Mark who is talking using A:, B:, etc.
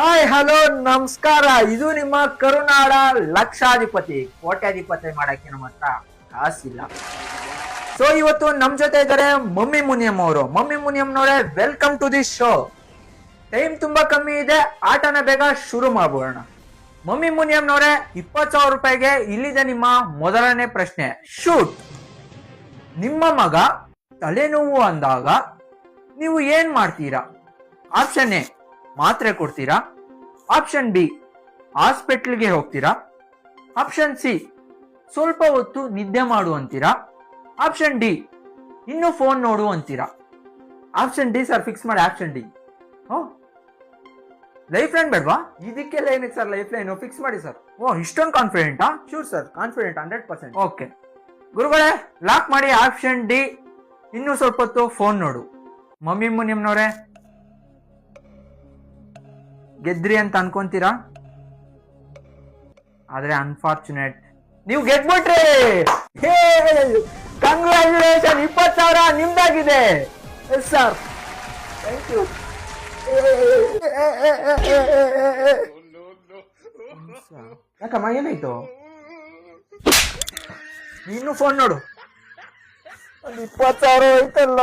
A: Hi hello ನಮಸ್ಕಾರ. ಇದು ನಿಮ್ಮ ಕರುನಾಡ ಲಕ್ಷಾಧಿಪತಿ. ಕೋಟ್ಯಾಧಿಪತಿ ಮಾಡಕ್ಕೆ ನಮ್ಮ ಹತ್ರ ಕಾಸಿಲ್ಲ. ಸೊ ಇವತ್ತು ನಮ್ ಜೊತೆ ಇದ್ದಾರೆ ಮಮ್ಮಿ ಮುನಿಯಂ ಅವರು. ಮಮ್ಮಿ ಮುನಿಯಂನವರೇ, welcome to the show. Time ತುಂಬಾ ಕಮ್ಮಿ ಇದೆ, ಆಟನ ಬೇಗ ಶುರು ಮಾಡ್ಬೋಣ. ಮಮ್ಮಿ ಮುನಿಯಂನವರೇ, 20,000 ರೂಪಾಯಿಗೆ ಇಲ್ಲಿದೆ ನಿಮ್ಮ ಮೊದಲನೇ ಪ್ರಶ್ನೆ. ಶೂಟ್. ನಿಮ್ಮ ಮಗ ತಲೆನೋವು ಅಂದಾಗ ನೀವು ಏನ್ ಮಾಡ್ತೀರಾ? ಆಪ್ಷನ್ ಎ, ಮಾತ್ರೆ ಕೊಡ್ತೀರಾ. ಆಪ್ಷನ್ ಬಿ, ಹಾಸ್ಪಿಟಲ್ಗೆ ಹೋಗ್ತೀರಾ. ಆಪ್ಷನ್ ಸಿ, ಸ್ವಲ್ಪ ಹೊತ್ತು ನಿದ್ದೆ ಮಾಡು ಅಂತೀರಾ. ಆಪ್ಷನ್ ಡಿ, ಇನ್ನು ಫೋನ್ ನೋಡು ಅಂತೀರಾ. ಆಪ್ಷನ್ ಡಿ ಸರ್, ಫಿಕ್ಸ್ ಮಾಡಿ ಆಪ್ಷನ್ ಡಿ. ಲೈಫ್ ಲೈನ್ ಬೇಡವಾ? ಇದಕ್ಕೆಲ್ಲ ಏನಿದೆ ಸರ್ ಲೈಫ್ ಲೈನ್? ಫಿಕ್ಸ್ ಮಾಡಿ ಸರ್. ಓ, ಇಷ್ಟೊಂದು ಕಾನ್ಫಿಡೆಂಟಾ? Sure sir, confident 100%. ಓಕೆ ಗುರುಗಳೇ, ಲಾಕ್ ಮಾಡಿ ಆಪ್ಷನ್ ಡಿ, ಇನ್ನು ಸ್ವಲ್ಪ ಹೊತ್ತು ಫೋನ್ ನೋಡು. ಮಮ್ಮಿ ಮುನಿಯಂನವರೇ, ಗೆದ್ರಿ ಅಂತ ಅನ್ಕೊಂತೀರಾ? ಆದ್ರೆ ಅನ್ಫಾರ್ಚುನೇಟ್, ನೀವು ಗೆದ್ಬಿಟ್ರಿ. ಕಂಗ್ರಾಚುಲೇಷನ್, 20,000 ನಿಮ್ದಾಗಿದೆ. Yes sir, thank you. ಯಾಕಮ್ಮ, ಏನಾಯ್ತು? ನೀನು ಫೋನ್ ನೋಡು. ಒಂದು 20,000 ಹೋಯ್ತಲ್ಲ.